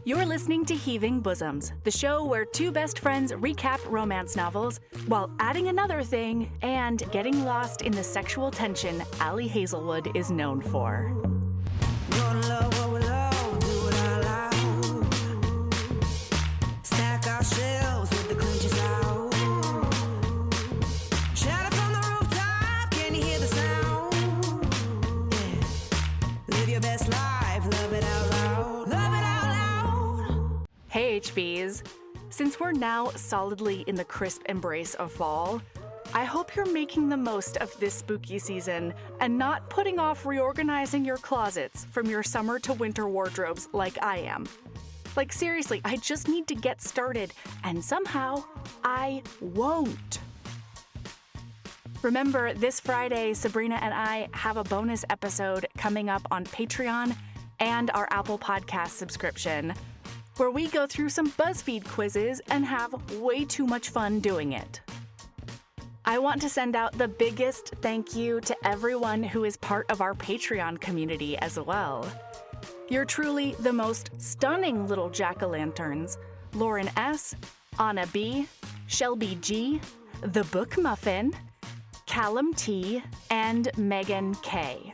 You're listening to Heaving Bosoms, the show where two best friends recap romance novels while adding another thing and getting lost in the sexual tension Allie Hazelwood is known for. Hey HBs! Since we're now solidly in the crisp embrace of fall, I hope you're making the most of this spooky season and not putting off reorganizing your closets from your summer to winter wardrobes like I am. Like seriously, I just need to get started, and somehow I won't. Remember, this Friday, Sabrina and I have a bonus episode coming up on Patreon and our Apple Podcast subscription, where we go through some BuzzFeed quizzes and have way too much fun doing it. I want to send out the biggest thank you to everyone who is part of our Patreon community as well. You're truly the most stunning little jack-o'-lanterns: Lauren S., Anna B., Shelby G., The Book Muffin, Callum T., and Megan K.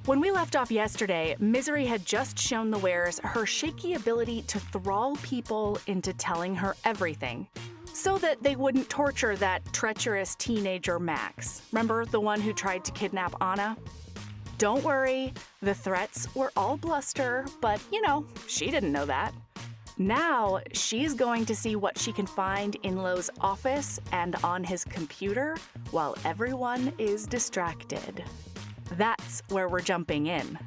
When we left off yesterday, Misery had just shown the wares her shaky ability to thrall people into telling her everything, so that they wouldn't torture that treacherous teenager Max. Remember, the one who tried to kidnap Anna? Don't worry, the threats were all bluster, but, she didn't know that. Now, she's going to see what she can find in Lowe's office and on his computer while everyone is distracted. That's where we're jumping in.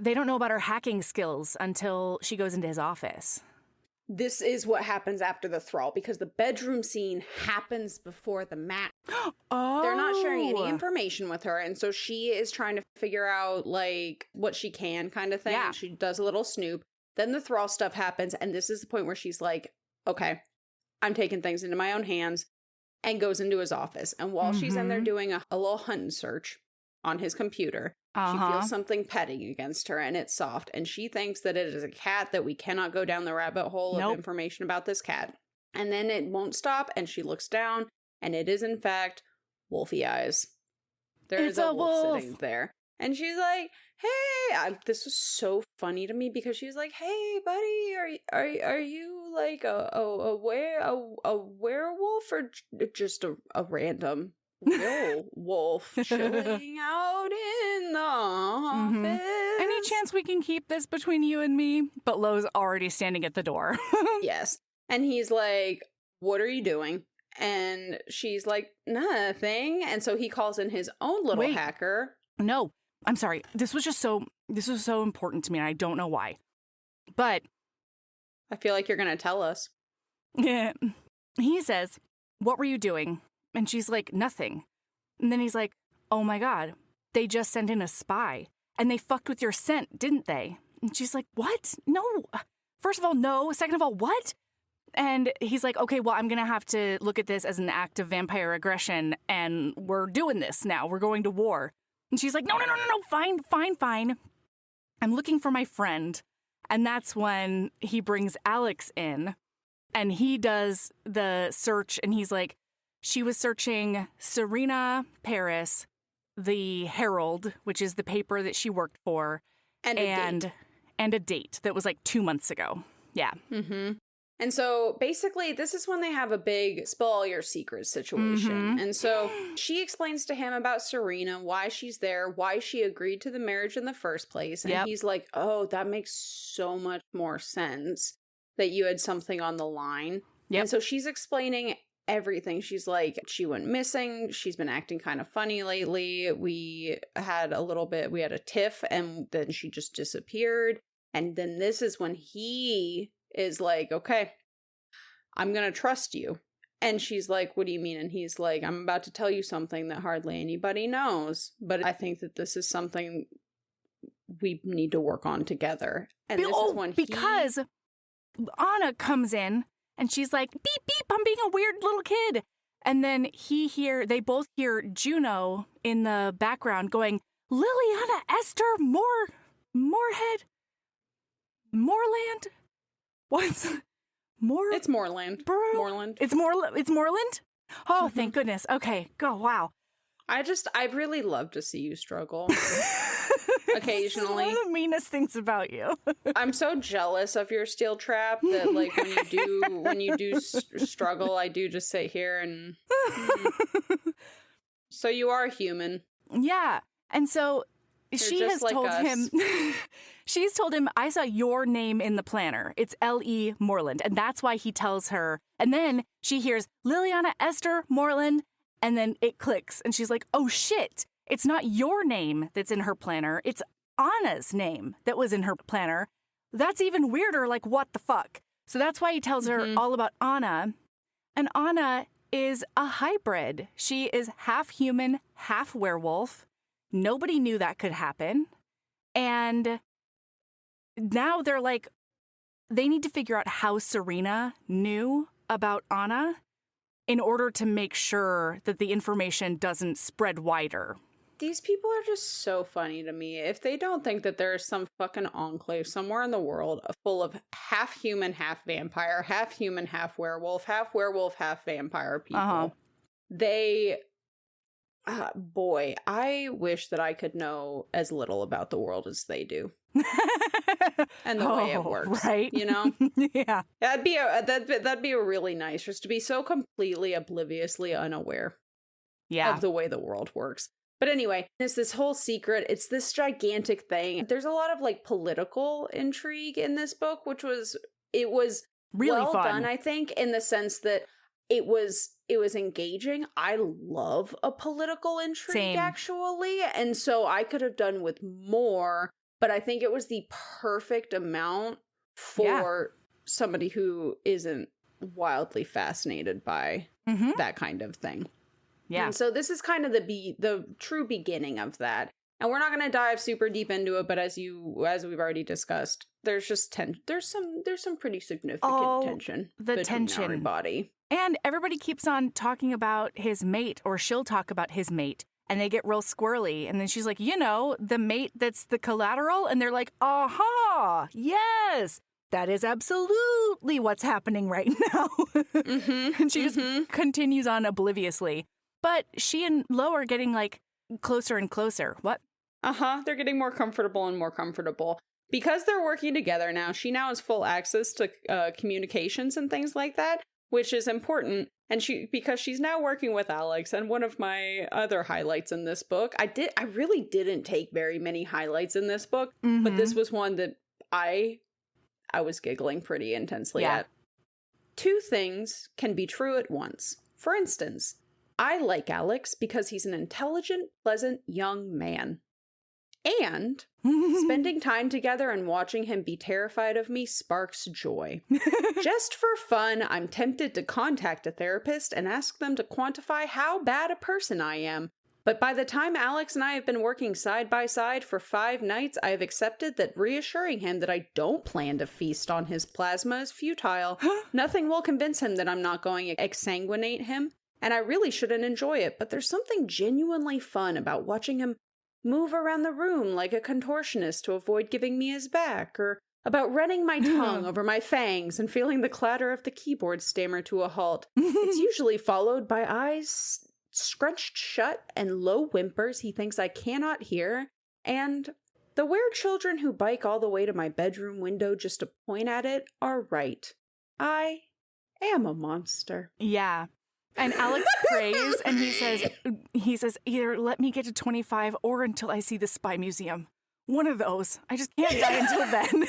They don't know about her hacking skills until she goes into his office. This is what happens after the thrall, because the bedroom scene happens before the mat. Oh. They're not sharing any information with her, and so she is trying to figure out, what she can kind of thing. Yeah. She does a little snoop. Then the thrall stuff happens, and this is the point where she's like, okay, I'm taking things into my own hands, and goes into his office. And while she's in there doing a little hunt and search on his computer, she feels something petting against her, and it's soft, and she thinks that it is a cat, that we cannot go down the rabbit hole of information about this cat. And then it won't stop, and she looks down, and it is, in fact, Wolfie Eyes. There's a wolf sitting there. And she's like, hey, this was so funny to me, because she's like, hey, buddy, are you like a werewolf, or just a random wolf chilling out in the office? Any chance we can keep this between you and me? But Lowe's already standing at the door. Yes. And he's like, what are you doing? And she's like, nothing. And so he calls in his own little hacker. No, I'm sorry. This was so important to me, and I don't know why. But I feel like you're going to tell us. Yeah. He says, what were you doing? And she's like, nothing. And then he's like, oh my God, they just sent in a spy. And they fucked with your scent, didn't they? And she's like, what? No. First of all, no. Second of all, what? And he's like, okay, well, I'm going to have to look at this as an act of vampire aggression. And we're doing this now. We're going to war. And she's like, no. Fine. I'm looking for my friend. And that's when he brings Alex in. And he does the search. And he's like, she was searching Serena Paris, the Herald, which is the paper that she worked for, and a date that was 2 months ago. Yeah. Mm-hmm. And so basically, this is when they have a big spill all your secrets situation. Mm-hmm. And so she explains to him about Serena, why she's there, why she agreed to the marriage in the first place. And he's like, oh, that makes so much more sense that you had something on the line. Yep. And so she's explaining everything. She's like, she went missing. She's been acting kind of funny lately. We had a tiff, and then she just disappeared. And then this is when he is like, okay, I'm going to trust you. And she's like, what do you mean? And he's like, I'm about to tell you something that hardly anybody knows, but I think that this is something we need to work on together. And this is when because Anna comes in and she's like, beep, beep, I'm being a weird little kid. And then they both hear Juno in the background going, Liliana Esther Moorhead? Moorland? What's more? It's Moorland. Moorland. It's Moorland? Oh, thank goodness. Okay. Go. Wow. I really love to see you struggle. Occasionally. It's one of the meanest things about you. I'm so jealous of your steel trap that, like, when you do struggle, I do just sit here and. So you are human. Yeah, and so she has like told us. him. She's told him, I saw your name in the planner. It's L.E. Moreland, and that's why he tells her. And then she hears Liliana Esther Moreland, and then it clicks, and she's like, oh shit. It's not your name that's in her planner. It's Anna's name that was in her planner. That's even weirder. Like, what the fuck? So that's why he tells her all about Anna. And Anna is a hybrid. She is half human, half werewolf. Nobody knew that could happen. And now they're like, they need to figure out how Sabrina knew about Anna in order to make sure that the information doesn't spread wider. These people are just so funny to me. If they don't think that there's some fucking enclave somewhere in the world full of half human, half vampire, half human, half werewolf, half vampire people, they, boy, I wish that I could know as little about the world as they do. And the way it works, right? You know? Yeah. That'd be a really nice, just to be so completely obliviously unaware of the way the world works. But anyway, it's this whole secret. It's this gigantic thing. There's a lot of like political intrigue in this book, it was really well fun. done, I think, in the sense that it was engaging. I love a political intrigue, actually. And so I could have done with more, but I think it was the perfect amount for somebody who isn't wildly fascinated by that kind of thing. Yeah. And so this is kind of the true beginning of that. And we're not going to dive super deep into it, but as we've already discussed, there's just there's some pretty significant tension between everybody. And everybody keeps on talking about his mate, or she'll talk about his mate, and they get real squirrely. And then she's like, the mate that's the collateral, and they're like, aha, yes. That is absolutely what's happening right now. And she just continues on obliviously. But she and Lo are getting, like, closer and closer. What? They're getting more comfortable and more comfortable. Because they're working together now, she now has full access to communications and things like that, which is important. And because she's now working with Alex, and one of my other highlights in this book, I really didn't take very many highlights in this book, but this was one that I was giggling pretty intensely at. Two things can be true at once. For instance, I like Alex because he's an intelligent, pleasant young man. And spending time together and watching him be terrified of me sparks joy. Just for fun, I'm tempted to contact a therapist and ask them to quantify how bad a person I am. But by the time Alex and I have been working side by side for 5 nights, I have accepted that reassuring him that I don't plan to feast on his plasma is futile. Nothing will convince him that I'm not going to exsanguinate him. And I really shouldn't enjoy it, but there's something genuinely fun about watching him move around the room like a contortionist to avoid giving me his back, or about running my tongue over my fangs and feeling the clatter of the keyboard stammer to a halt. It's usually followed by eyes scrunched shut and low whimpers he thinks I cannot hear, and the were-children who bike all the way to my bedroom window just to point at it are right. I am a monster. Yeah. And Alex prays, and he says, either let me get to 25 or until I see the Spy Museum. One of those. I just can't die until then.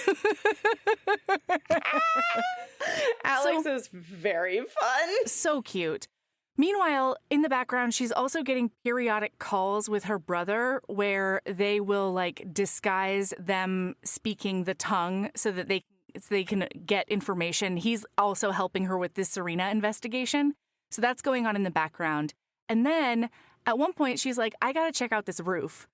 Alex is very fun. So cute. Meanwhile, in the background, she's also getting periodic calls with her brother where they will, like, disguise them speaking the tongue so that they so they can get information. He's also helping her with this Serena investigation. So that's going on in the background. And then at one point, she's like, I got to check out this roof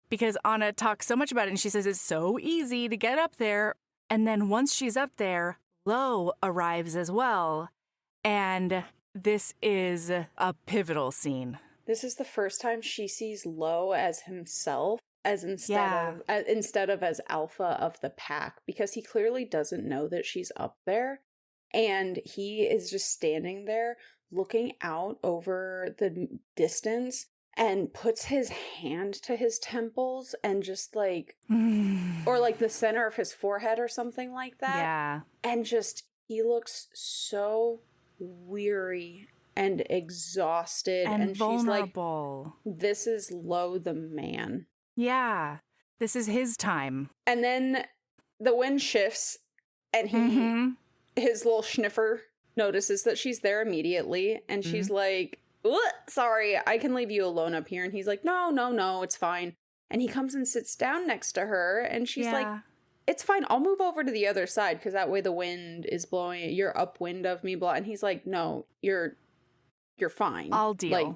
because Anna talks so much about it. And she says it's so easy to get up there. And then once she's up there, Lo arrives as well. And this is a pivotal scene. This is the first time she sees Lo as himself, as instead of as alpha of the pack, because he clearly doesn't know that she's up there. And he is just standing there looking out over the distance and puts his hand to his temples and just like, or like the center of his forehead or something like that. Yeah. And just, he looks so weary and exhausted. And She's vulnerable. like, this is Lo the man. Yeah. This is his time. And then the wind shifts and his little sniffer notices that she's there immediately. And she's like, sorry, I can leave you alone up here. And he's like, no, it's fine. And he comes and sits down next to her. And she's like, it's fine. I'll move over to the other side because that way the wind is blowing. You're upwind of me. Blah. And he's like, no, you're fine. I'll deal. Like,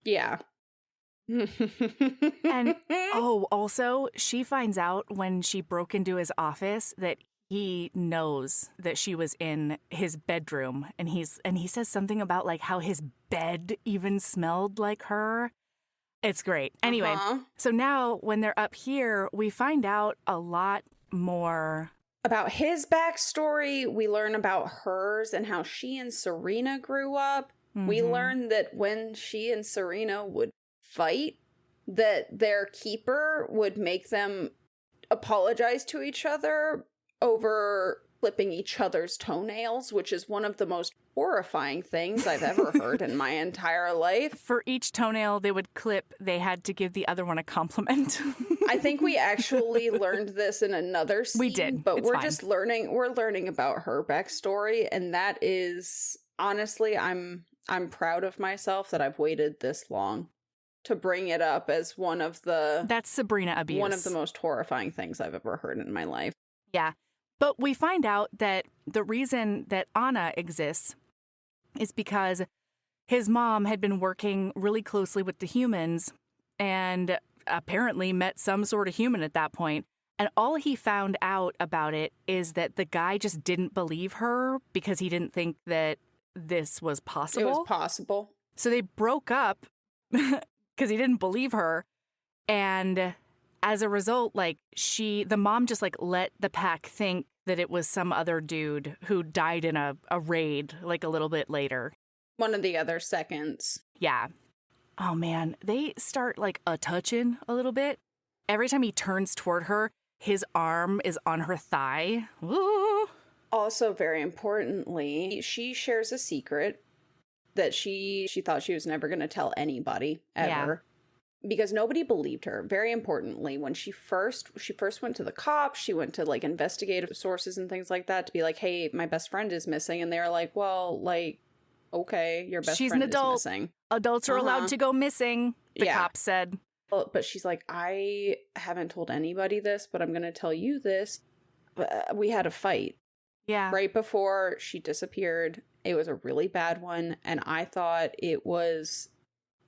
yeah. And also she finds out when she broke into his office that he knows that she was in his bedroom, and he says something about like how his bed even smelled like her. It's great. Anyway, so now when they're up here, we find out a lot more about his backstory. We learn about hers and how she and Serena grew up. We learn that when she and Serena would fight, that their keeper would make them apologize to each other over clipping each other's toenails, which is one of the most horrifying things I've ever heard in my entire life. For each toenail they would clip, they had to give the other one a compliment. I think we actually learned this in another scene. We did, but it's we're fine. just learning. We're learning about her backstory, and that is honestly, I'm proud of myself that I've waited this long to bring it up as one of the That's Sabrina abuse. One of the most horrifying things I've ever heard in my life. Yeah. But we find out that the reason that Anna exists is because his mom had been working really closely with the humans and apparently met some sort of human at that point. And all he found out about it is that the guy just didn't believe her because he didn't think that this was possible. It was possible. So they broke up because he didn't believe her. And as a result, like the mom just like let the pack think that it was some other dude who died in a raid like a little bit later. One of the other seconds. Yeah. Oh man, they start like touching a little bit. Every time he turns toward her, his arm is on her thigh. Ooh. Also, very importantly, she shares a secret that she thought she was never going to tell anybody ever. Because nobody believed her. Very importantly, when she first went to the cops, she went to like investigative sources and things like that to be like, hey, my best friend is missing. And they're like, well, like, okay, your best She's friend an adult. is missing. Adults are allowed to go missing, the cops said. But she's like, I haven't told anybody this, but I'm going to tell you this. We had a fight. Yeah. Right before she disappeared. It was a really bad one. And I thought it was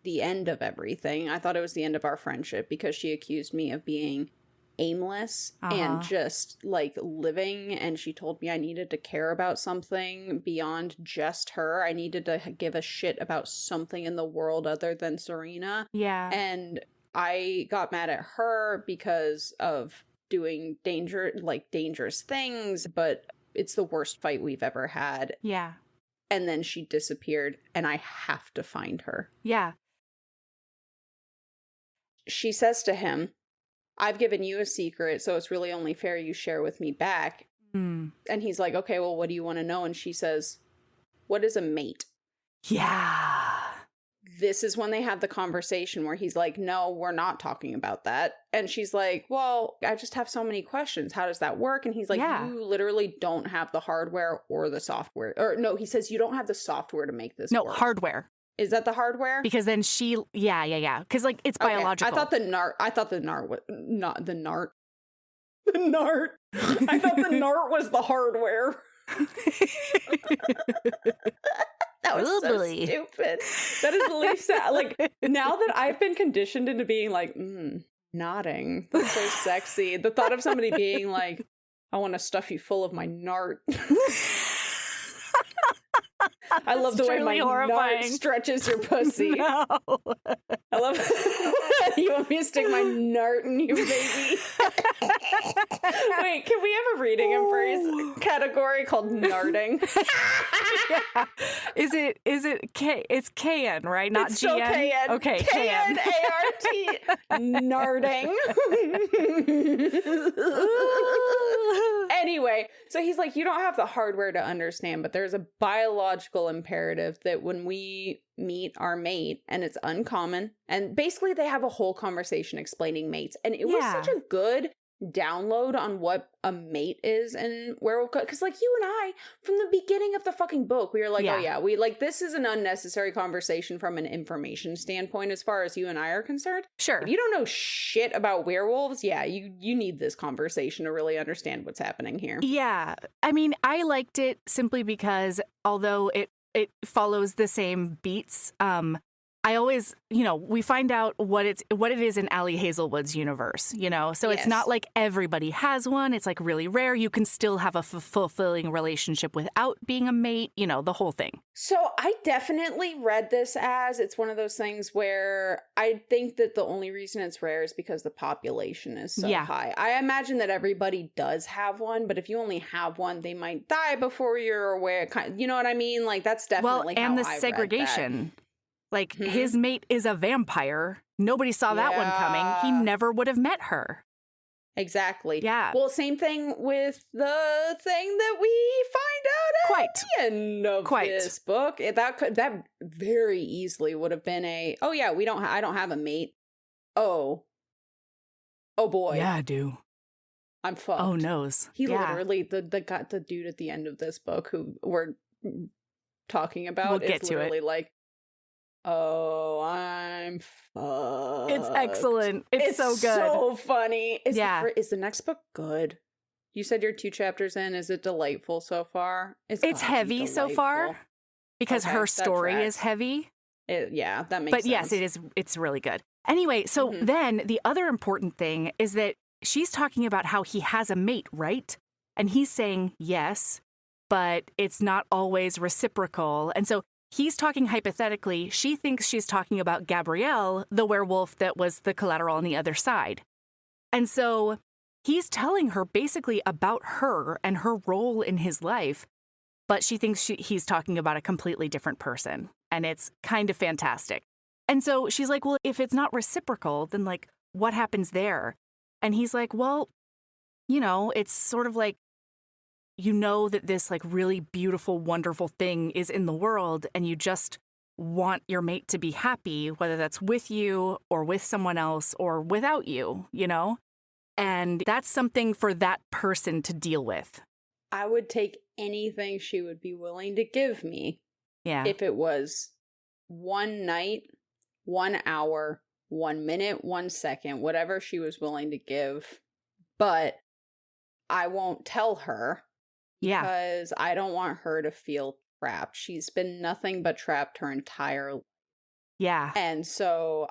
the end of everything. I thought it was the end of our friendship because she accused me of being aimless and just like living. And she told me I needed to care about something beyond just her. I needed to give a shit about something in the world other than Serena. Yeah. And I got mad at her because of doing dangerous things, but it's the worst fight we've ever had. Yeah. And then she disappeared and I have to find her. Yeah. She says to him, I've given you a secret, so it's really only fair you share with me back. And he's like, okay, well, what do you want to know? And she says, what is a mate? Yeah. This is when they have the conversation where he's like, no, we're not talking about that. And she's like, well, I just have so many questions. How does that work? And he's like, you literally don't have the hardware or the software. Or no, he says, you don't have the software to make this work. No, hardware. Is that the hardware? Because then yeah. Because like it's biological. I thought the knart was not the knart. The knart. I thought the knart was the hardware. That was so stupid. That is the least like, now that I've been conditioned into being like, knotting. That's so sexy. The thought of somebody being like, I want to stuff you full of my knart. I love the way my knart stretches your pussy. No. I love you want me to stick my knart in you, baby. Wait, can we have a reading and phrase category called knarting? Yeah. Is it K? It's KN, right? Not it's GN. Still KN. Okay, KN-ART. Knarting. Anyway, so he's like, you don't have the hardware to understand, but there's a biological imperative that when we meet our mate, and it's uncommon, and basically they have a whole conversation explaining mates, and it was such a good download on what a mate is in Werewolf, because like you and I, from the beginning of the fucking book, we were like, oh yeah, we like, this is an unnecessary conversation from an information standpoint as far as you and I are concerned. Sure. If you don't know shit about werewolves, you need this conversation to really understand what's happening here. Yeah. I mean, I liked it simply because although it follows the same beats, I always, we find out what it is in Allie Hazelwood's universe, so it's not like everybody has one. It's like really rare. You can still have a fulfilling relationship without being a mate, the whole thing. So I definitely read this as it's one of those things where I think that the only reason it's rare is because the population is so high. I imagine that everybody does have one, but if you only have one, they might die before you're aware. You know what I mean? Like that's definitely and the I segregation. Read that. Like, his mate is a vampire. Nobody saw that one coming. He never would have met her. Exactly. Yeah. Well, same thing with the thing that we find out at the end of this book. That very easily would have been I don't have a mate. Oh boy. Yeah, I do. I'm fucked. Oh, noes. He literally, the dude at the end of this book who we're talking about is literally like, oh, I'm fucked. It's excellent. It's so good. So funny. Is the next book good? You said you're 2 chapters in. Is it delightful so far? It's heavy so far because her story is heavy. That makes sense. But yes, it is. It's really good. Anyway, so then the other important thing is that she's talking about how he has a mate, right? And he's saying yes, but it's not always reciprocal. And so he's talking hypothetically. She thinks she's talking about Gabrielle, the werewolf that was the collateral on the other side. And so he's telling her basically about her and her role in his life, but she thinks he's talking about a completely different person. And it's kind of fantastic. And so she's like, well, if it's not reciprocal, then like, what happens there? And he's like, well, it's sort of like, that this like really beautiful, wonderful thing is in the world and you just want your mate to be happy, whether that's with you or with someone else or without you, and that's something for that person to deal with. I would take anything she would be willing to give me. Yeah. If it was 1 night, 1 hour, 1 minute, 1 second, whatever she was willing to give. But I won't tell her. Yeah. Because I don't want her to feel trapped. She's been nothing but trapped her entire life. Yeah. And so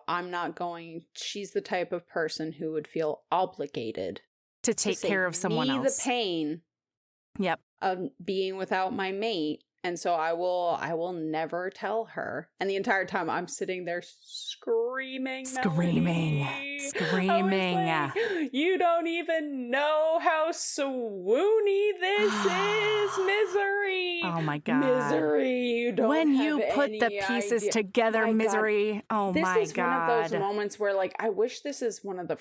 she's the type of person who would feel obligated to take care of someone else. The pain of being without my mate. And so I will never tell her. And the entire time I'm sitting there screaming. Like, you don't even know how swoony this is, Misery. Oh my God. Misery. You don't When you put the pieces together, Misery. Oh my God. This is one of those moments where like, I wish this is one of the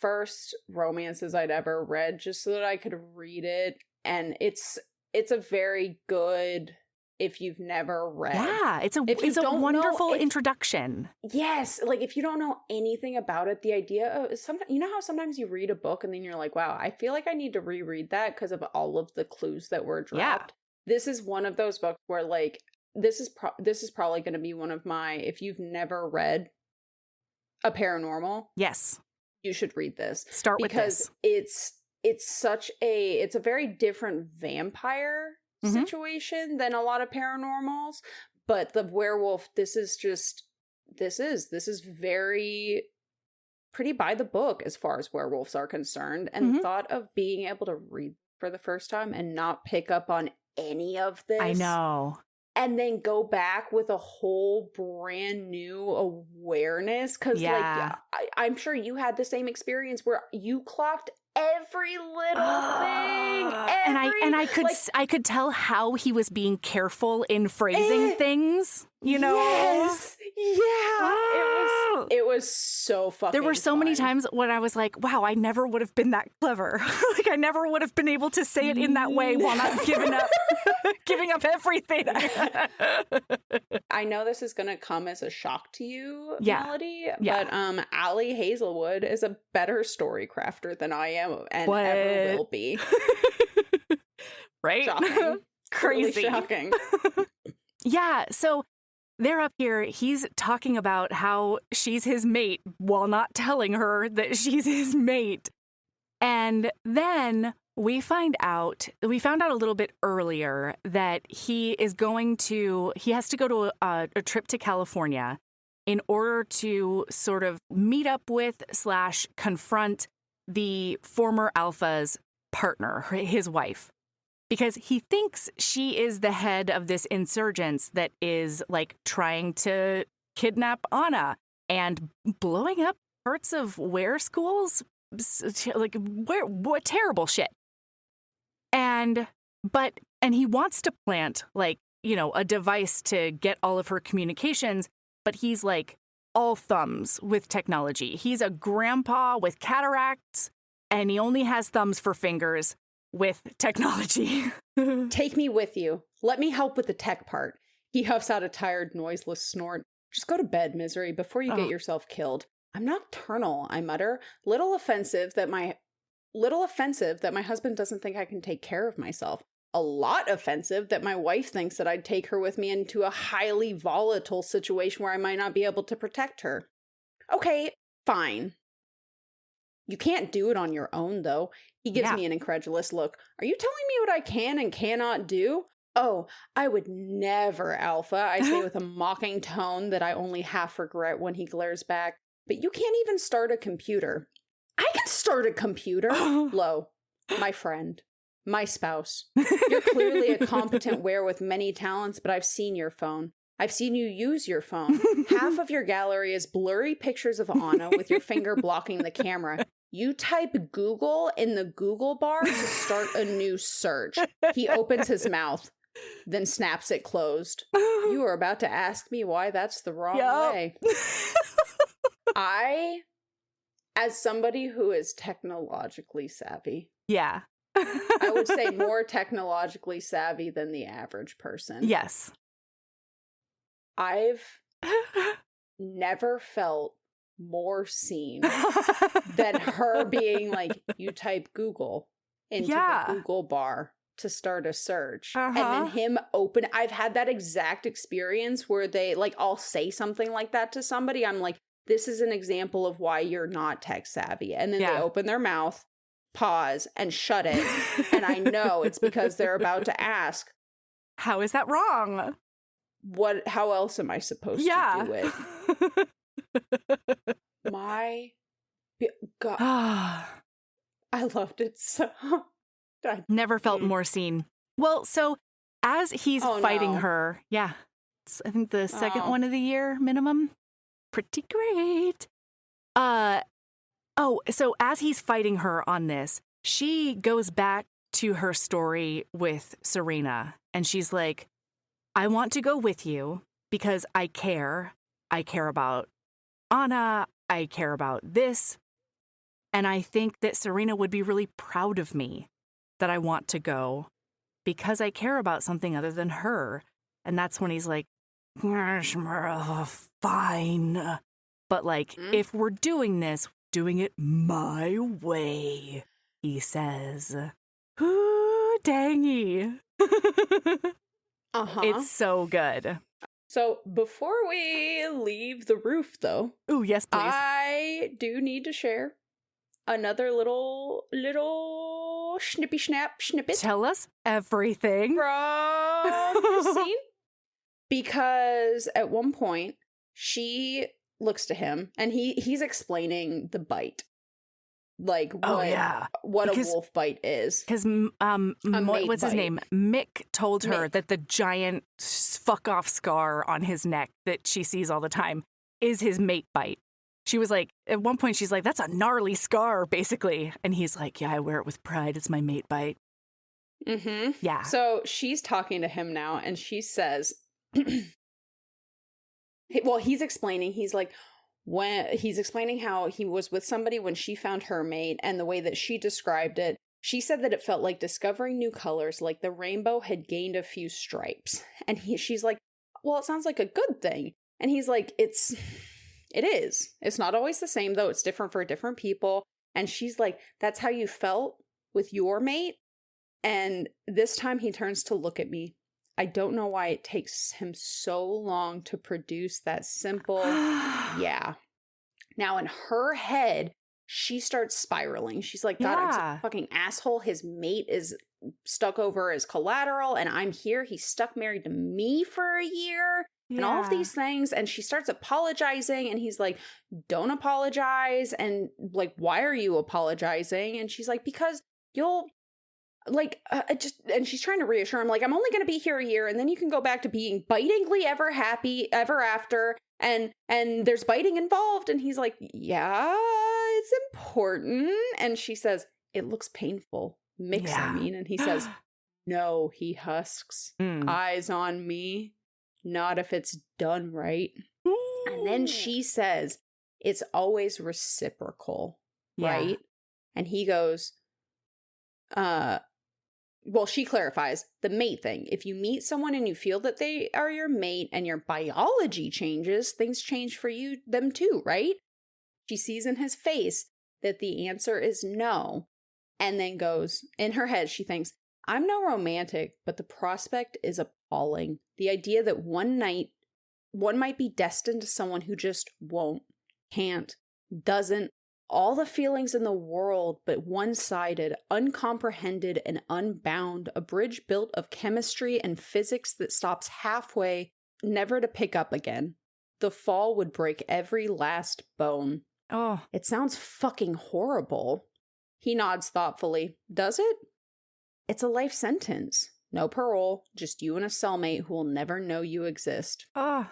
first romances I'd ever read just so that I could read it. And it's a very good, if you've never read. Yeah, it's a wonderful introduction. Yes, like if you don't know anything about it, the idea of how sometimes you read a book and then you're like, wow, I feel like I need to reread that because of all of the clues that were dropped. Yeah. This is one of those books where like this is probably going to be one of my, if you've never read a paranormal, yes, you should read this. Start with this. Because it's a very different vampire situation than a lot of paranormals, but the werewolf, this is very pretty by the book as far as werewolves are concerned. And the thought of being able to read for the first time and not pick up on any of this. I know. And then go back with a whole brand new awareness. Because, I'm sure you had the same experience where you clocked every little thing. And I could tell how he was being careful in phrasing things, you know? Yes. Yeah. It was so fucking There were so many times when I was like, wow, I never would have been that clever. Like, I never would have been able to say it in that way while not giving up everything. I know this is going to come as a shock to you, Yeah. Melody, Yeah. but Allie Hazelwood is a better story crafter than I am and ever will be. Right? Shocking. Crazy. Really shocking. Yeah, so they're up here. He's talking about how she's his mate while not telling her that she's his mate. And then we found out a little bit earlier that he has to go to a trip to California in order to sort of meet up with / confront the former alpha's partner, his wife. Because he thinks she is the head of this insurgence that is, like, trying to kidnap Anna and blowing up parts of schools. Like, what terrible shit. And he wants to plant, like, you know, a device to get all of her communications, but he's, like, all thumbs with technology. He's a grandpa with cataracts, and he only has thumbs for fingers with technology. Take me with you. Let me help with the tech part. He huffs out a tired, noiseless snort. Just go to bed, misery, before you get yourself killed. I'm nocturnal, I mutter. Little offensive that my husband doesn't think I can take care of myself. A lot offensive that my wife thinks that I'd take her with me into a highly volatile situation where I might not be able to protect her. Okay, fine. You can't do it on your own, though. He gives me an incredulous look. Are you telling me what I can and cannot do? Oh, I would never, Alpha, I say with a mocking tone that I only half regret when he glares back. But you can't even start a computer. I can start a computer. Lo, my friend, my spouse. You're clearly a competent wearer with many talents, but I've seen your phone. I've seen you use your phone. Half of your gallery is blurry pictures of Anna with your finger blocking the camera. You type Google in the Google bar to start a new search. He opens his mouth, then snaps it closed. You are about to ask me why that's the wrong way. I, as somebody who is technologically savvy, I would say more technologically savvy than the average person. Yes. I've never felt more seen than her being like, you type Google into the Google bar to start a search. And then him open. I've had that exact experience where they, like, I'll say something like that to somebody. I'm like, this is an example of why you're not tech savvy. And then they open their mouth, pause, and shut it. And I know it's because they're about to ask, how is that wrong? How else am I supposed to do it? My God. I loved it so. Never felt more seen. Well, so as he's fighting her, it's, I think the second one of the year minimum. Pretty great. So as he's fighting her on this, she goes back to her story with Sabrina, and she's like, I want to go with you because I care. I care about Anna. I care about this. And I think that Sabrina would be really proud of me that I want to go because I care about something other than her. And that's when he's like, fine. But like, if we're doing this, doing it my way, he says. Ooh, dangy. It's so good. So before we leave the roof, though. Oh, yes, please. I do need to share another little snippy snap snippet. Tell us everything. From the scene. Because at one point, she looks to him and he's explaining the bite. Like what a wolf bite is. Because what's his name? Mick told her that the giant fuck off scar on his neck that she sees all the time is his mate bite. She was like, at one point she's like, that's a gnarly scar, basically. And he's like, yeah, I wear it with pride. It's my mate bite. Mm-hmm. Yeah. So she's talking to him now and she says, well, he's explaining how he was with somebody when she found her mate, and the way that she described it, she said that it felt like discovering new colors, like the rainbow had gained a few stripes. And she's like, well, it sounds like a good thing. And he's like, it is. It's not always the same, though. It's different for different people. And she's like, that's how you felt with your mate? And this time he turns to look at me. I don't know why it takes him so long to produce that simple, yeah. Now in her head, she starts spiraling. She's like, God, I'm such a fucking asshole. His mate is stuck over as collateral and I'm here. He's stuck married to me for a year and all of these things. And she starts apologizing and he's like, don't apologize. And like, why are you apologizing? And she's like, because you'll and she's trying to reassure him, like, I'm only going to be here a year and then you can go back to being bitingly ever happy ever after. And there's biting involved. And he's like, yeah, it's important. And she says, it looks painful. I mean. And he says, no, he husks. Eyes on me. Not if it's done right. And then she says, it's always reciprocal, right? And he goes, well, she clarifies the mate thing. If you meet someone and you feel that they are your mate and your biology changes, things change for them too, right? She sees in his face that the answer is no, and then goes, in her head, she thinks, I'm no romantic, but the prospect is appalling. The idea that one night, one might be destined to someone who just won't, can't, doesn't, all the feelings in the world, but one-sided, uncomprehended, and unbound, a bridge built of chemistry and physics that stops halfway, never to pick up again. The fall would break every last bone. Oh. It sounds fucking horrible. He nods thoughtfully. Does it? It's a life sentence. No parole, just you and a cellmate who will never know you exist. Oh.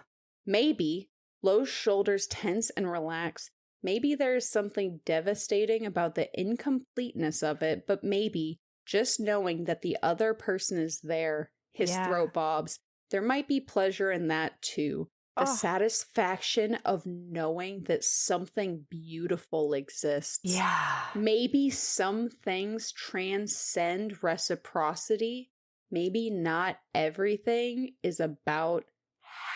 Maybe. Lowe's shoulders tense and relax. Maybe there's something devastating about the incompleteness of it, but maybe just knowing that the other person is there, his throat bobs, there might be pleasure in that too. The satisfaction of knowing that something beautiful exists. Yeah. Maybe some things transcend reciprocity. Maybe not everything is about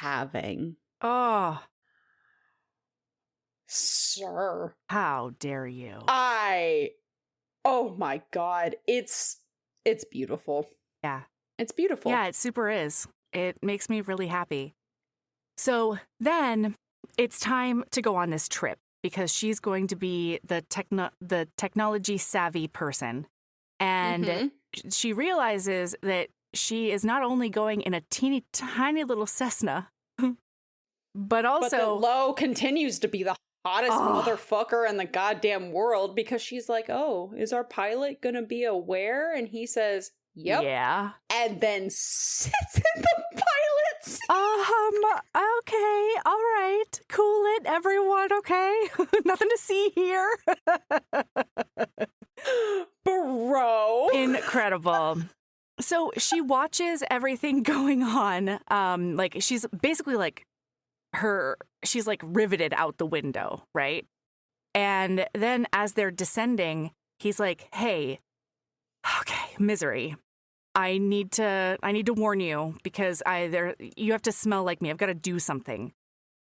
having. Oh. Sir. How dare you? Oh my God. It's beautiful. Yeah. It's beautiful. Yeah, it super is. It makes me really happy. So then it's time to go on this trip because she's going to be the technology savvy person. And she realizes that she is not only going in a teeny tiny little Cessna, but also that Lo continues to be the hottest motherfucker in the goddamn world because she's like, oh, is our pilot gonna be aware? And he says, yep. Yeah. And then sits in the pilot seat. Okay, all right. Cool it, everyone, okay? Nothing to see here. Bro. Incredible. So she watches everything going on. Like she's basically like she's like riveted out the window, right? And then as they're descending, he's like, hey, okay, Misery, I need to warn you because you have to smell like me. I've got to do something.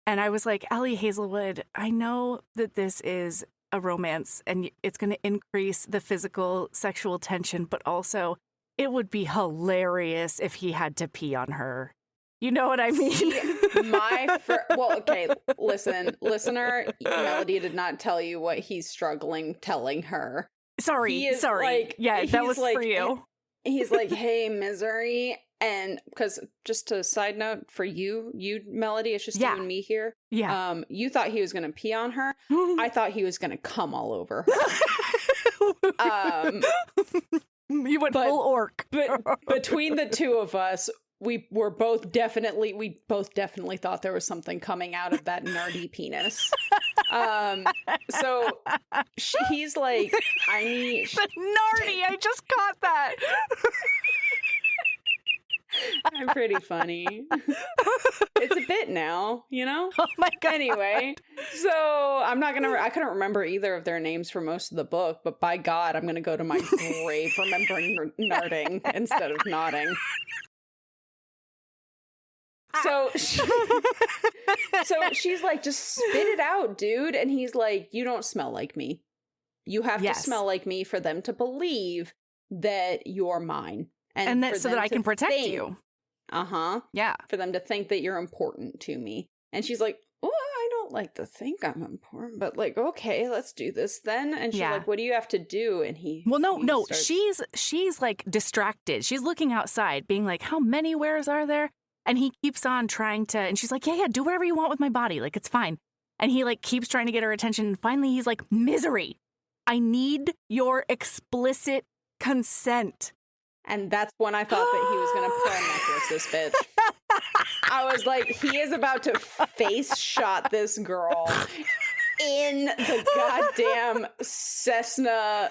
And I was like, Ellie Hazelwood, I know that this is a romance and it's going to increase the physical sexual tension, but also it would be hilarious if he had to pee on her. You know what I mean? Well, okay, listen, listener, Melody did not tell you what he's struggling telling her. Sorry. Like, yeah, that was like, for you. He's like, hey, Misery. And because just a side note for you, Melody, it's just you and me here. Yeah. You thought he was going to pee on her. I thought he was going to come all over her. You went full orc. But between the two of us, we both definitely thought there was something coming out of that nerdy penis. So he's like, I need the nardy. I just caught that. I'm pretty funny. It's a bit now, you know? Oh my god. Anyway, so I couldn't remember either of their names for most of the book, but by God, I'm gonna go to my grave remembering narting instead of nodding. So she's like, just spit it out, dude. And he's like, you don't smell like me. You have to smell like me for them to believe that you're mine. And that so that I can protect you. Uh-huh. Yeah. For them to think that you're important to me. And she's like, oh, I don't like to think I'm important, but like, okay, let's do this then. And she's like, what do you have to do? And no, she's like distracted. She's looking outside, being like, how many wares are there? And he keeps on trying to, and she's like, yeah, do whatever you want with my body. Like, it's fine. And he like keeps trying to get her attention. And finally he's like, Misery, I need your explicit consent. And that's when I thought that he was going to pearl necklace this bitch. I was like, he is about to face shot this girl in the goddamn Cessna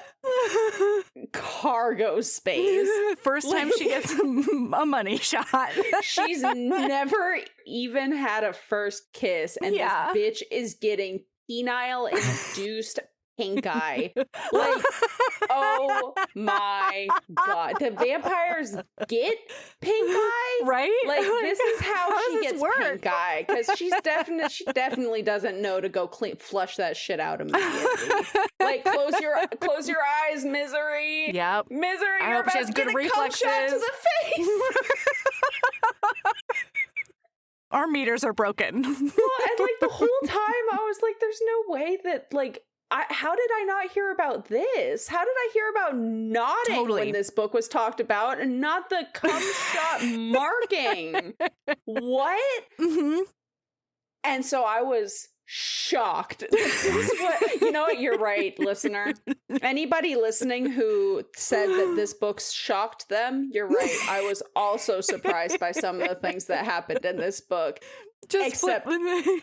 cargo space. First time she gets a money shot. She's never even had a first kiss, and this bitch is getting penile-induced pink eye. Like, oh my god. The vampires get pink eye? Right? Like, this is how she gets pink eye. Because she definitely doesn't know to go flush that shit out immediately. Like, close your eyes, Misery. Yep. Misery, I you're hope about she has to good get a reflexes. cum shot to the face. Our meters are broken. Well, and like the whole time I was like, there's no way that like how did I not hear about this? How did I hear about nodding when this book was talked about and not the cum shot marking? What? Mm-hmm. And so I was shocked. This is what, you know what? You're right, listener. Anybody listening who said that this book shocked them, you're right. I was also surprised by some of the things that happened in this book. Just except the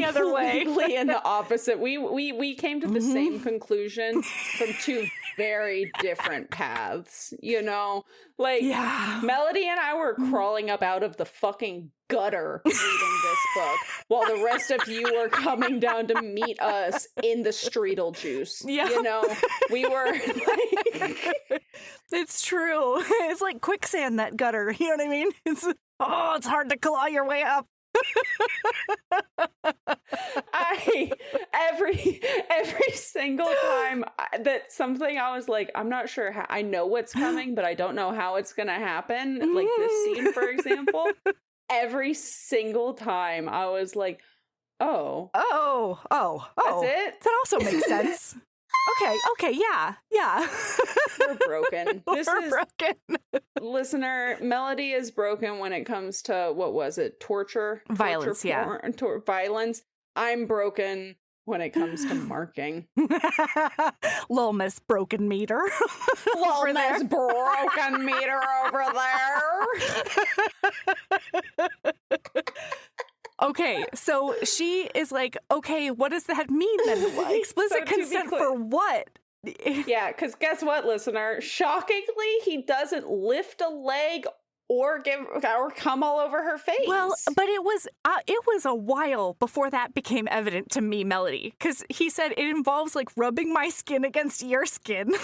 other way. Completely in the opposite. We came to the same conclusion from two very different paths, you know? Like, Melody and I were crawling up out of the fucking gutter reading this book, while the rest of you were coming down to meet us in the streetle juice. Yeah. You know? We were like... It's true. It's like quicksand, that gutter. You know what I mean? It's hard to claw your way up. Every single time that something, I was like, I'm not sure how, I know what's coming, but I don't know how it's gonna happen. Like this scene, for example, every single time I was like, oh, that's it. That also makes sense. Okay, yeah. We're broken. We're broken. Listener, Melody is broken when it comes to, what was it? Torture? Violence, violence. I'm broken when it comes to marking. Little Miss Broken Meter. Little Miss Broken Meter over there. Okay, so she is like, okay, what does that mean then? Explicit consent for what? Yeah, because guess what, listener? Shockingly, he doesn't lift a leg or come all over her face. Well, but it was a while before that became evident to me, Melody, because he said it involves like rubbing my skin against your skin,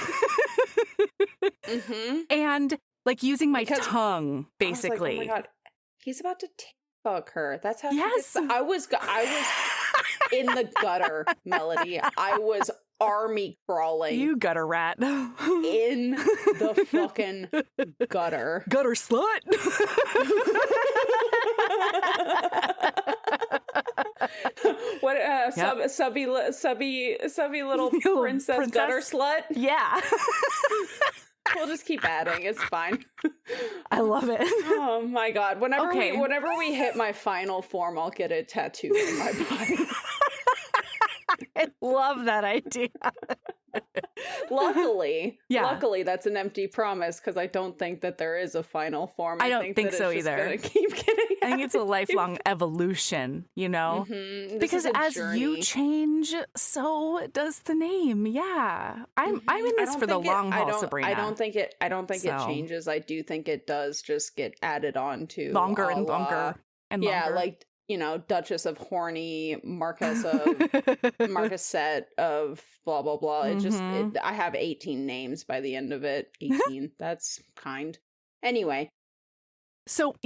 and like using my tongue, basically. Like, oh my god, he's about to fuck her. That's how. Yes, I was in the gutter, Melody. I was army crawling. You gutter rat. In the fucking gutter. Gutter slut. What subby little princess gutter slut? Yeah. We'll just keep adding. It's fine. I love it. Oh my god. Whenever we hit my final form, I'll get it tattooed on my body. I love that idea. Luckily, that's an empty promise because I don't think that there is a final form. I don't think so either. Keep getting. I think it's a lifelong evolution, you know? Mm-hmm. Because as you change, so does the name. Yeah. I'm in this for the long haul, Sabrina. I don't think it changes. I do think it does just get added on to longer and longer and longer. Yeah, like, you know, Duchess of Horny, Marquisette of blah, blah, blah. I have 18 names by the end of it. 18. That's kind. Anyway. So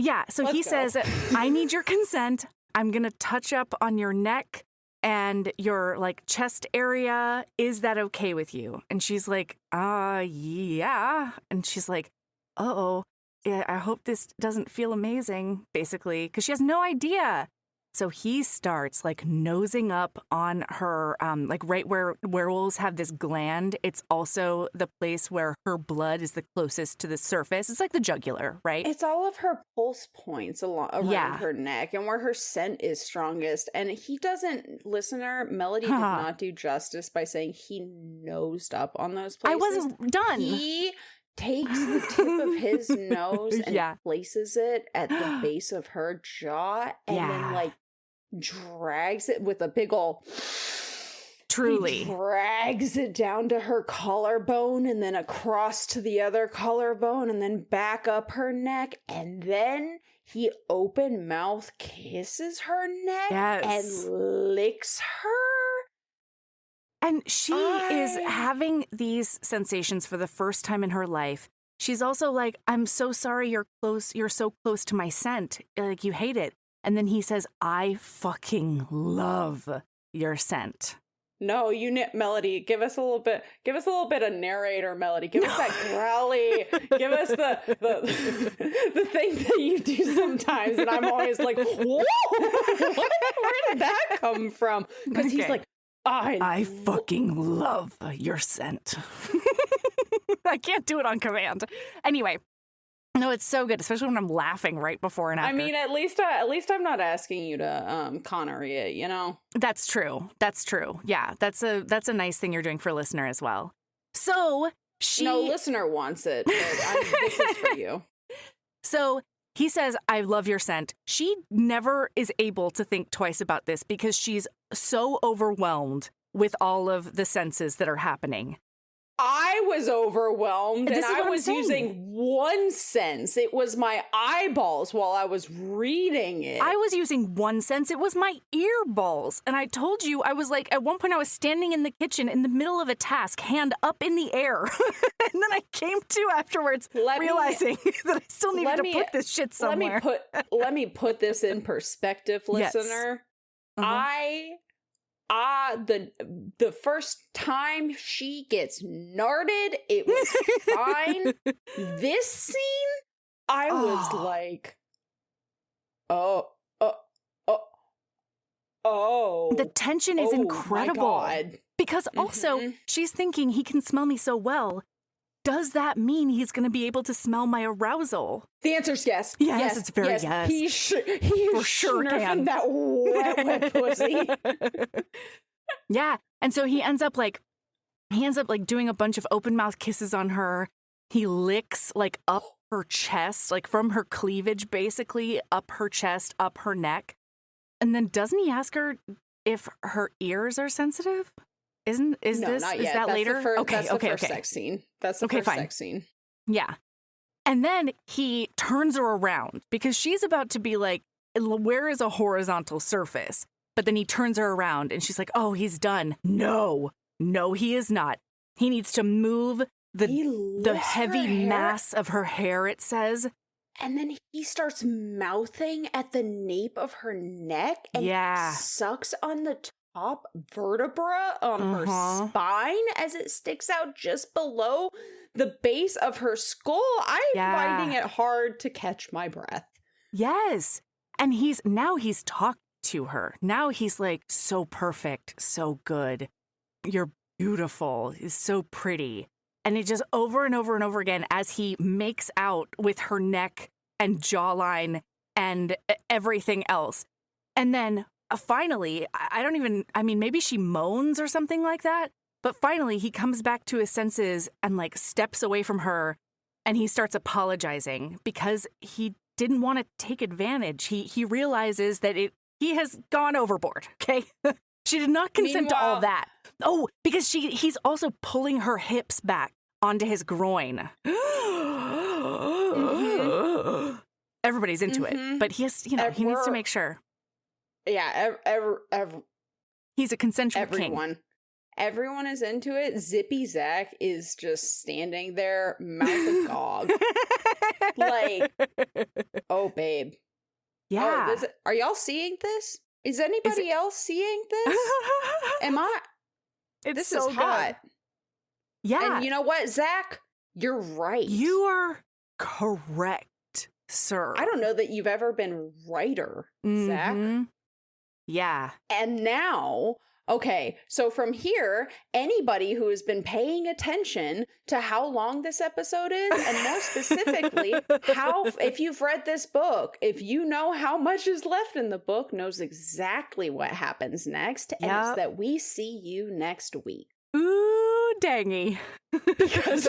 he says, I need your consent. I'm going to touch up on your neck and your like chest area. Is that okay with you? And she's like, yeah. And she's like, uh-oh. Yeah, I hope this doesn't feel amazing, basically, because she has no idea. So he starts like nosing up on her, like right where werewolves have this gland. It's also the place where her blood is the closest to the surface. It's like the jugular, right? It's all of her pulse points around her neck and where her scent is strongest. And he doesn't, Melody did not do justice by saying he nosed up on those places. I wasn't done. He takes the tip of his nose and places it at the base of her jaw and then like drags it with a big ol' truly drags it down to her collarbone and then across to the other collarbone and then back up her neck, and then he open mouth kisses her neck and licks her. And she is having these sensations for the first time in her life. She's also like, I'm so sorry you're so close to my scent. Like, you hate it. And then he says, I fucking love your scent. No, Melody, give us a little bit of narrator, Melody. Give us that growly, give us the thing that you do sometimes. And I'm always like, whoa, where did that come from? Because he's like, I fucking love your scent. I can't do it on command. Anyway, no, it's so good, especially when I'm laughing right before and after. I mean, at least I'm not asking you to Connery it, you know? That's true. Yeah, that's a nice thing you're doing for a listener as well. So no listener wants it, but this is for you. So he says, I love your scent. She never is able to think twice about this because she's so overwhelmed with all of the senses that are happening. I was overwhelmed and I was using one sense. It was my eyeballs while I was reading it. I was using one sense. It was my earballs. And I told you, I was like, at one point I was standing in the kitchen in the middle of a task, hand up in the air. And then I came to afterwards realizing that I still needed to put this shit somewhere. Let me put this in perspective, listener. Yes. The first time she gets knarted, it was fine. This scene, I was like, oh. The tension is incredible. My God. Because also, she's thinking he can smell me so well. Does that mean he's going to be able to smell my arousal? The answer's yes. Yes, it's very yes. He for sure can. That wet pussy. Yeah, and so he ends up doing a bunch of open mouth kisses on her. He licks like up her chest, like from her cleavage, basically up her chest, up her neck, and then doesn't he ask her if her ears are sensitive? Is that later? That's the first sex scene. That's the first sex scene. Yeah. And then he turns her around because she's about to be like, where is a horizontal surface? But then he turns her around and she's like, oh, he's done. No, he is not. He needs to move the heavy mass of her hair, it says. And then he starts mouthing at the nape of her neck and sucks on the top vertebra on her spine as it sticks out just below the base of her skull. I'm finding it hard to catch my breath. Yes. And he's talked to her. Now he's like, so perfect, so good. You're beautiful, is so pretty. And it just over and over and over again as he makes out with her neck and jawline and everything else. And then finally, maybe she moans or something like that. But finally, he comes back to his senses and like steps away from her and he starts apologizing because he didn't want to take advantage. He realizes that he has gone overboard, okay? She did not consent to all that. Oh, because he's also pulling her hips back onto his groin. Mm-hmm. Everybody's into it, but he has, he needs to make sure. Yeah, he's a consensual king. Everyone is into it. Zippy Zach is just standing there, mouth agog. Like, oh, babe. Yeah. Oh, are y'all seeing this? Is anybody else seeing this? This so is hot. Good. Yeah. And you know what, Zach? You're right. You are correct, sir. I don't know that you've ever been righter, Zach. Yeah. And now, okay, so from here, anybody who has been paying attention to how long this episode is, and more specifically, if you've read this book, if you know how much is left in the book, knows exactly what happens next, and it's that we see you next week. Ooh, dangy. Because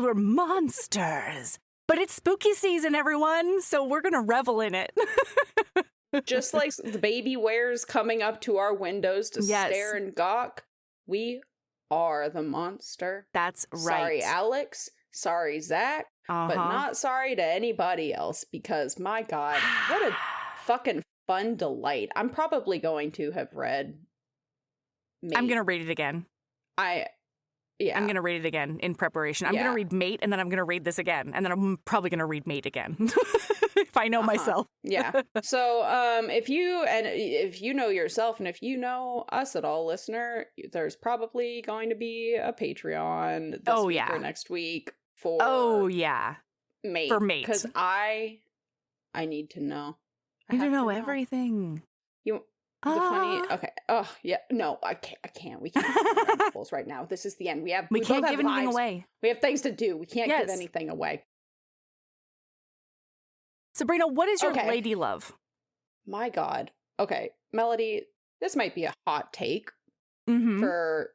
we're monsters. But it's spooky season, everyone, so we're going to revel in it. Just like the baby wears coming up to our windows to stare and gawk, we are the monster. That's right. Sorry, Alex. Sorry, Zach. But not sorry to anybody else, because my God, what a fucking fun delight. I'm probably going to have read Mate. I'm going to read it again. I'm going to read it again in preparation. I'm going to read Mate, and then I'm going to read this again. And then I'm probably going to read Mate again. If I know myself. Yeah. So if you know yourself, and if you know us at all, listener, there's probably going to be a Patreon this week or next week for Mate. For Mate. Because I need to know. I need to know everything. The funny. Okay. Oh yeah. No, I can't. We can't do right now. This is the end. We can't give anything away. We have things to do. We can't give anything away. Sabrina, what is your lady love? My God. Okay, Melody. This might be a hot take for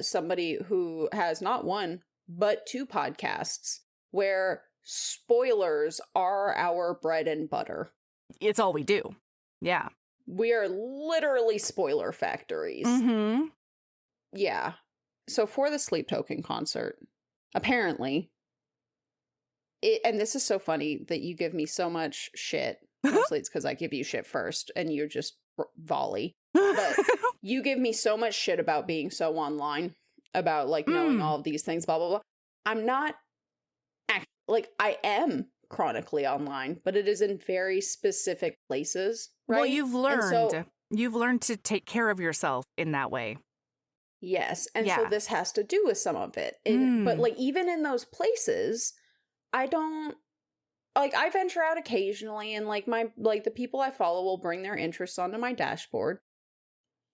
somebody who has not one but two podcasts where spoilers are our bread and butter. It's all we do. Yeah. We are literally spoiler factories. Mm-hmm. Yeah. So for the Sleep Token concert, apparently, and this is so funny that you give me so much shit. Mostly it's because I give you shit first and you're just volley. But you give me so much shit about being so online, about like knowing all of these things, blah, blah, blah. I'm not, I am chronically online, but it is in very specific places, right? Well, you've learned to take care of yourself in that way. Yes. And so this has to do with some of it. But like, even in those places, I don't, like, I venture out occasionally, and like the people I follow will bring their interests onto my dashboard.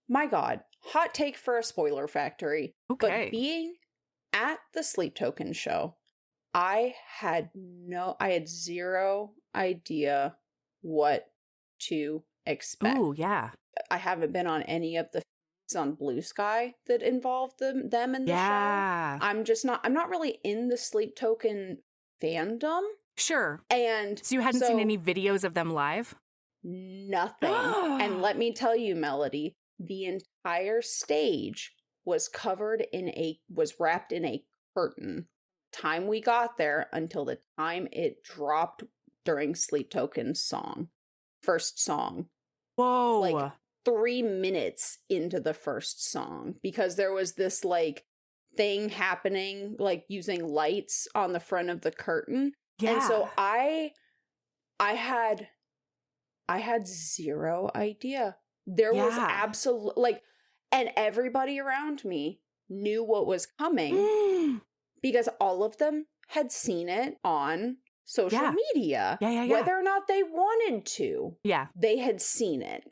My God, hot take for a spoiler factory. Okay. But being at the Sleep Token show, I had zero idea what to expect. Oh, yeah. I haven't been on any of the feeds on Blue Sky that involved them in the show. I'm not really in the Sleep Token fandom. Sure. And so you hadn't seen any videos of them live? Nothing. And let me tell you, Melody, the entire stage was wrapped in a curtain. Time we got there until the time it dropped during Sleep Token's first song. Whoa. Like 3 minutes into the first song, because there was this like thing happening, like using lights on the front of the curtain. Yeah. And so I had zero idea. There was absolute and everybody around me knew what was coming because all of them had seen it on social media. Yeah. Whether or not they wanted to. Yeah. They had seen it.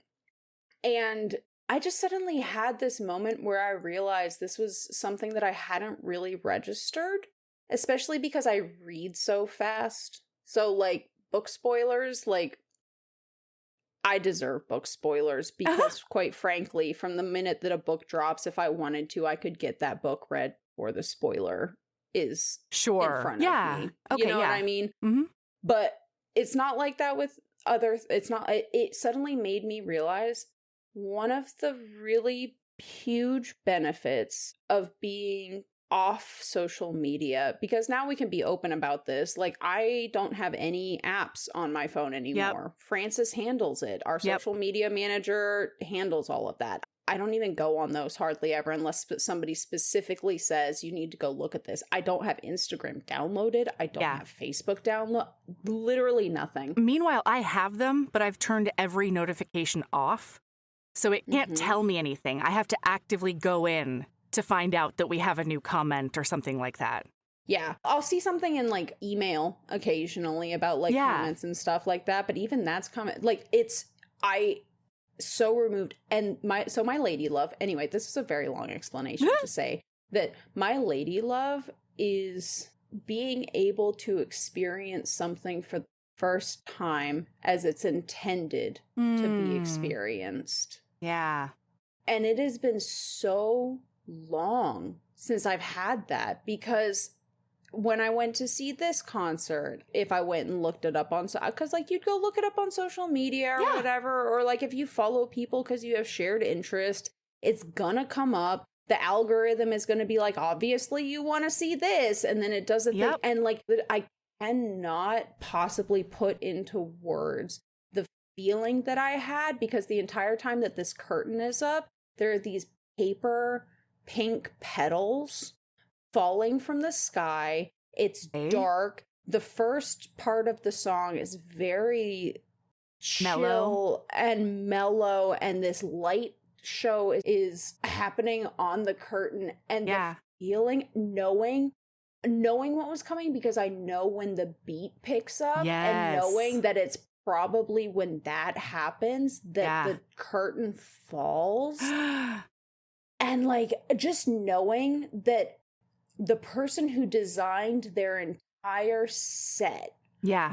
And I just suddenly had this moment where I realized this was something that I hadn't really registered, especially because I read so fast. So, like, book spoilers, like, I deserve book spoilers because, quite frankly, from the minute that a book drops, if I wanted to, I could get that book read or the spoiler is in front of me. Okay, you know what I mean? Mm-hmm. But it's not like that with other, it suddenly made me realize one of the really huge benefits of being off social media, because now we can be open about this. Like, I don't have any apps on my phone anymore. Francis handles it. Our social media manager handles all of that. I don't even go on those hardly ever unless somebody specifically says you need to go look at this. I don't have Instagram downloaded. I don't have Facebook download. Literally nothing. Meanwhile, I have them, but I've turned every notification off. So it can't tell me anything. I have to actively go in to find out that we have a new comment or something like that. Yeah. I'll see something in, like, email occasionally about, like, comments and stuff like that. But even that's like, so removed. And my lady love, anyway, this is a very long explanation to say that my lady love is being able to experience something for the first time as it's intended to be experienced. Yeah. And it has been so long since I've had that, because when I went to see this concert, if I went and looked it up on, because, like, you'd go look it up on social media or whatever, or, like, if you follow people because you have shared interest, it's gonna come up. The algorithm is gonna be like, obviously you want to see this, and then it does a thing. And, like, I cannot possibly put into words the feeling that I had, because the entire time that this curtain is up, there are these paper pink petals falling from the sky. It's dark. The first part of the song is very chill and mellow, and this light show is happening on the curtain, and the feeling, knowing what was coming, because I know when the beat picks up, and knowing that it's probably when that happens that the curtain falls. And, like, just knowing that the person who designed their entire set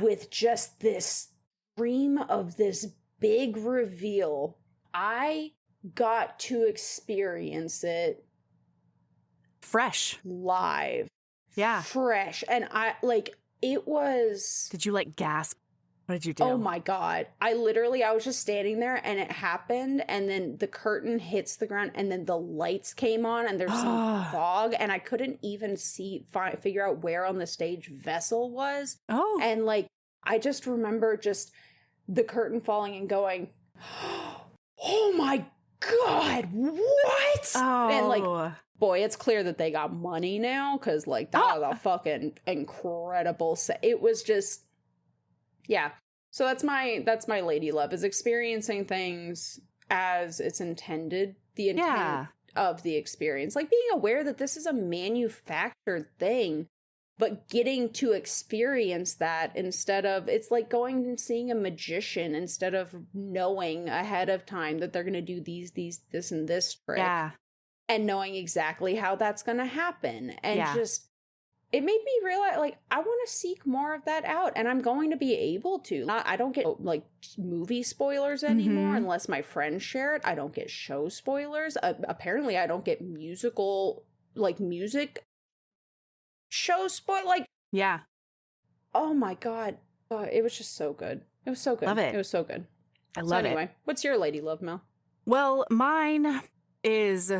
with just this dream of this big reveal, I got to experience it fresh, live, fresh. And it was, did you, like, gasp? What did you do? Oh my God. I was just standing there, and it happened, and then the curtain hits the ground, and then the lights came on, and there's some fog, and I couldn't even figure out where on the stage Vessel was. And, like, I just remember just the curtain falling and going, oh my God, what? And, like, boy, it's clear that they got money now, because, like, that was a fucking incredible set. It was just, so that's my lady love, is experiencing things as it's intended, the intent of the experience. Like, being aware that this is a manufactured thing, but getting to experience that instead of, it's like going and seeing a magician instead of knowing ahead of time that they're going to do this and this trick. And knowing exactly how that's going to happen. And just, it made me realize, like, I want to seek more of that out, and I'm going to be able to. I don't get, like, movie spoilers anymore unless my friends share it. I don't get show spoilers. Apparently, I don't get music show spoil. Like, oh my God, it was just so good. It was so good. Love it. It was so good. I love it. Anyway, what's your lady love, Mel? Well, mine is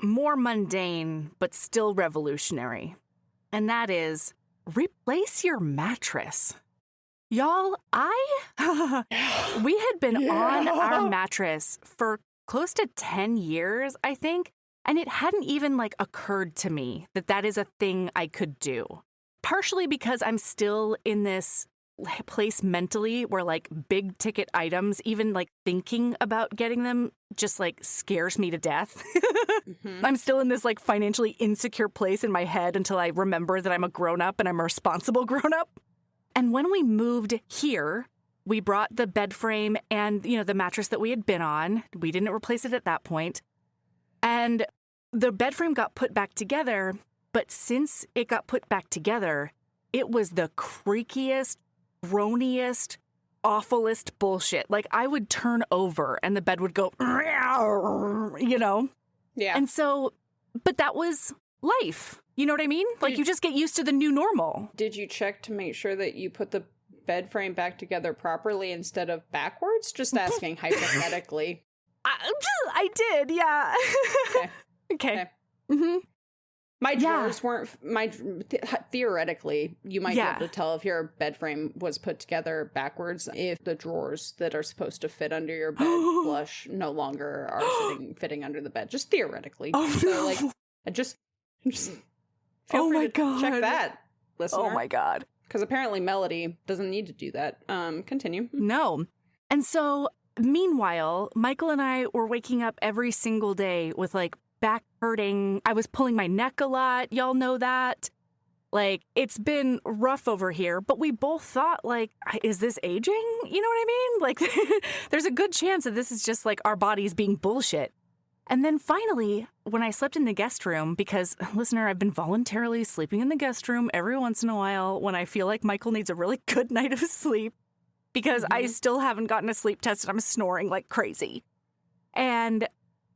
more mundane, but still revolutionary. And that is, replace your mattress. Y'all, we had been on our mattress for close to 10 years, I think, and it hadn't even, like, occurred to me that that is a thing I could do. Partially because I'm still in this place mentally where, like, big ticket items, even, like, thinking about getting them just, like, scares me to death. I'm still in this, like, financially insecure place in my head until I remember that I'm a grown-up and I'm a responsible grown-up. And when we moved here, we brought the bed frame and, the mattress that we had been on. We didn't replace it at that point. And the bed frame got put back together. But since it got put back together, it was the creakiest, groaniest, awfulest bullshit. Like, I would turn over and the bed would go, Yeah. And so, but that was life. You know what I mean? Like, you just get used to the new normal. Did you check to make sure that you put the bed frame back together properly instead of backwards? Just asking hypothetically. I did, yeah. Okay. Mm-hmm. My drawers weren't, theoretically, you might be able to tell if your bed frame was put together backwards if the drawers that are supposed to fit under your bed flush no longer are fitting under the bed. Just theoretically. Just feel free to check that, listener. Oh my God. Because apparently Melody doesn't need to do that. Continue. No. And so, meanwhile, Michael and I were waking up every single day with back hurting. I was pulling my neck a lot. Y'all know that. It's been rough over here, but we both thought, is this aging? You know what I mean? There's a good chance that this is just our bodies being bullshit. And then finally, when I slept in the guest room, because, listener, I've been voluntarily sleeping in the guest room every once in a while when I feel like Michael needs a really good night of sleep, because I still haven't gotten a sleep test and I'm snoring like crazy. And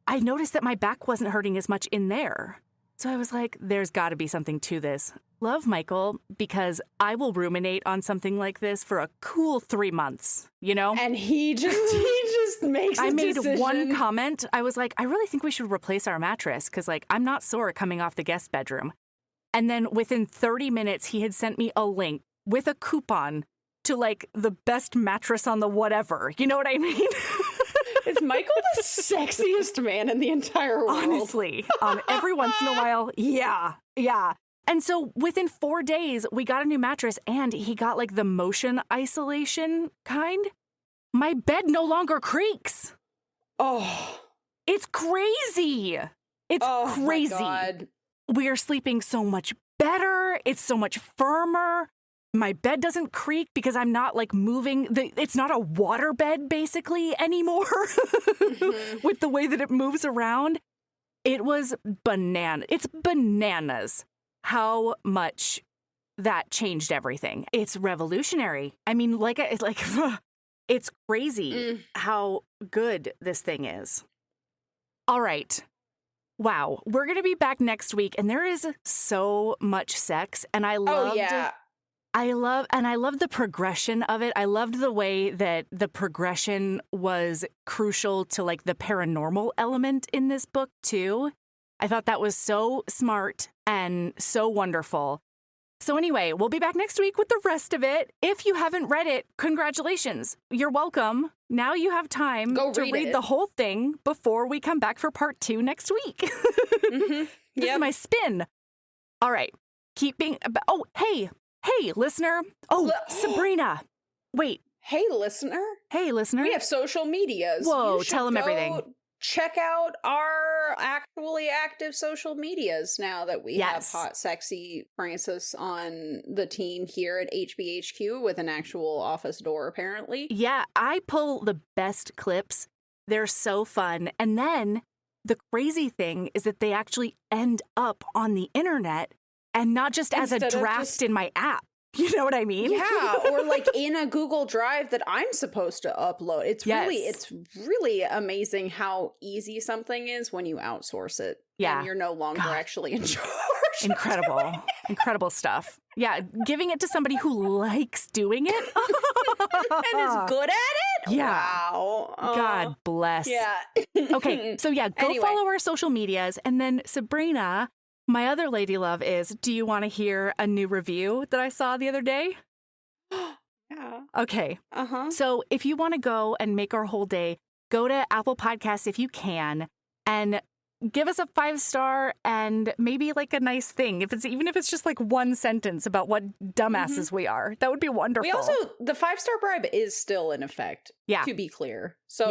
I noticed that my back wasn't hurting as much in there. So I was like, there's got to be something to this. Love Michael, because I will ruminate on something like this for a cool 3 months, And he just makes I made decision. one comment. I was like, I really think we should replace our mattress because, I'm not sore coming off the guest bedroom. And then within 30 minutes, he had sent me a link with a coupon to, the best mattress on the whatever. You know what I mean? Is Michael the sexiest man in the entire world? Honestly, every once in a while, yeah. And so within 4 days, we got a new mattress and he got the motion isolation kind. My bed no longer creaks. Oh. It's crazy. It's crazy. My God. We are sleeping so much better. It's so much firmer. My bed doesn't creak because I'm not moving. It's not a water bed basically anymore with the way that it moves around. It was It's bananas how much that changed everything. It's revolutionary. I mean, it's crazy how good this thing is. All right. Wow. We're going to be back next week and there is so much sex and I loved I love the progression of it. I loved the way that the progression was crucial to the paranormal element in this book too. I thought that was so smart and so wonderful. So anyway, we'll be back next week with the rest of it. If you haven't read it, congratulations. You're welcome. Now you have time to read the whole thing before we come back for part 2 next week. This is my spin. All right. Hey, listener. Oh, Sabrina. Wait. Hey, listener. We have social medias. Whoa, tell them everything. Check out our actually active social medias now that we have Hot Sexy Francis on the team here at HBHQ with an actual office door, apparently. Yeah, I pull the best clips. They're so fun. And then the crazy thing is that they actually end up on the internet and not just as a draft in my app. You know what I mean? Yeah, or in a Google Drive that I'm supposed to upload. It's really amazing how easy something is when you outsource it. Yeah. And you're no longer actually in charge. Incredible stuff. Yeah, giving it to somebody who likes doing it. And is good at it? Yeah. Wow. God bless. Yeah. Okay, so go follow our social medias. And then Sabrina, my other lady love is, do you want to hear a new review that I saw the other day? Yeah. Okay. So if you want to go and make our whole day, go to Apple Podcasts if you can and give us a 5-star and maybe a nice thing. Even if it's just one sentence about what dumbasses we are, that would be wonderful. We also, the 5-star bribe is still in effect. Yeah. To be clear. So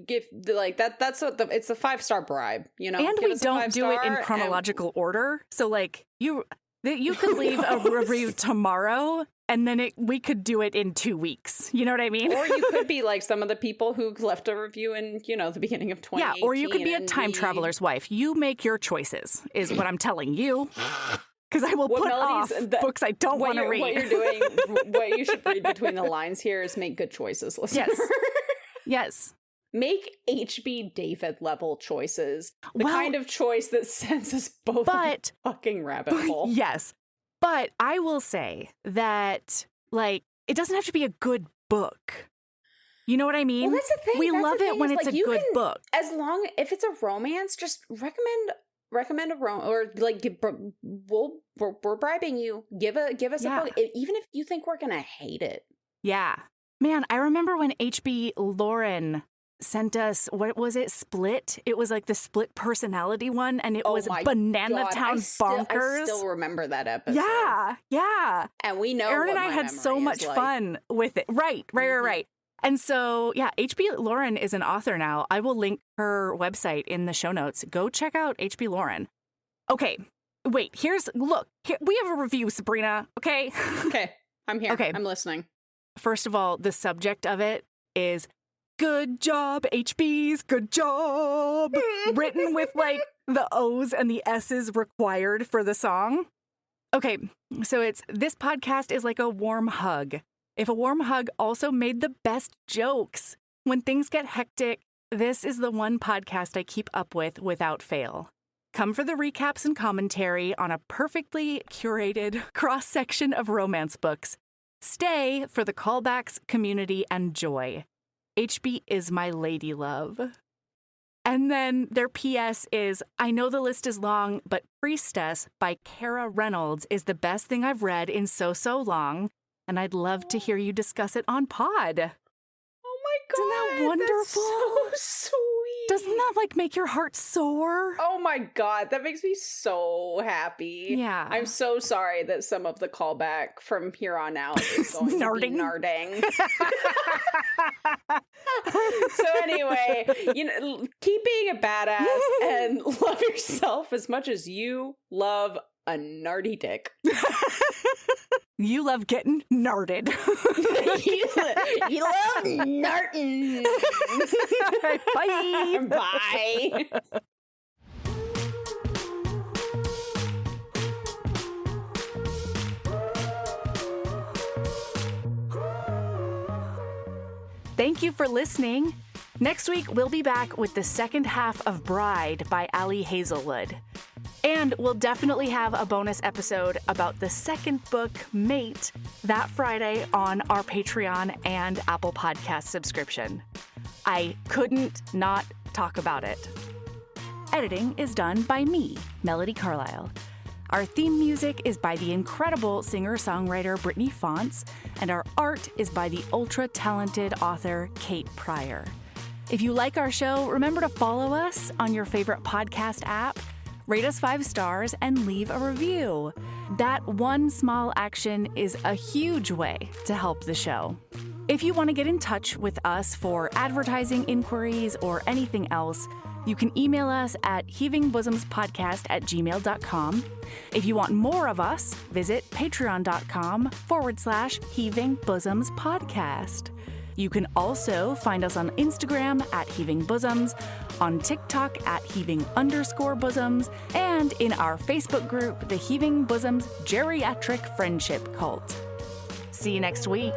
give that's what it's the 5-star bribe, And we don't do it in chronological order. So you could leave a review tomorrow and then we could do it in 2 weeks. You know what I mean? Or you could be like some of the people who left a review in, the beginning of 2018. Yeah, or you could be a time traveler's wife. You make your choices, is what I'm telling you. Because I will put off books I don't want to read. What you're doing, what you should read between the lines here is make good choices, listener. Yes. Make HB David level choices. The kind of choice that sends us both in a fucking rabbit hole. Yes. But I will say that, like, it doesn't have to be a good book. You know what I mean? Well, that's the thing. We love it when it's a good book. As long, if it's a romance, just recommend a romance, or like, we're bribing you. Give us a book, even if you think we're gonna hate it. Yeah. Man, I remember when HB Lauren sent us, what was it, Split? It was like the split personality one, and it was Banana Town bonkers. I still remember that episode. Yeah. And we know Aaron and I had so much fun with it. Right. And so, yeah, HB Lauren is an author now. I will link her website in the show notes. Go check out HB Lauren. Okay, wait, look, we have a review, Sabrina, okay? Okay, I'm here. Okay. I'm listening. First of all, the subject of it is good job, HBs, good job. Written with like the O's and the S's required for the song. Okay, so this podcast is like a warm hug. If a warm hug also made the best jokes. When things get hectic, this is the one podcast I keep up with without fail. Come for the recaps and commentary on a perfectly curated cross-section of romance books. Stay for the callbacks, community, and joy. HB is my lady love. And then their PS is, I know the list is long, but Priestess by Kara Reynolds is the best thing I've read in so long, and I'd love to hear you discuss it on pod. Oh my God. Isn't that wonderful? That's so sweet. Doesn't that like make your heart soar? Oh my God, that makes me so happy. Yeah. I'm so sorry that some of the callback from here on out is going to be narding. So anyway, keep being a badass and love yourself as much as you love a nardy dick. You love getting narded. you love narting. Bye. Bye. Thank you for listening. Next week, we'll be back with the second half of Bride by Ali Hazelwood. And we'll definitely have a bonus episode about the second book, Mate, that Friday on our Patreon and Apple Podcast subscription. I couldn't not talk about it. Editing is done by me, Melody Carlisle. Our theme music is by the incredible singer-songwriter Brittany Fonts, and our art is by the ultra-talented author Kate Pryor. If you like our show, remember to follow us on your favorite podcast app, rate us 5 stars, and leave a review. That one small action is a huge way to help the show. If you want to get in touch with us for advertising inquiries or anything else, you can email us at heavingbosomespodcast@gmail.com. If you want more of us, visit patreon.com/heavingbosomspodcast. You can also find us on Instagram at Heaving Bosoms, on TikTok at Heaving_Bosoms, and in our Facebook group, the Heaving Bosoms Geriatric Friendship Cult. See you next week.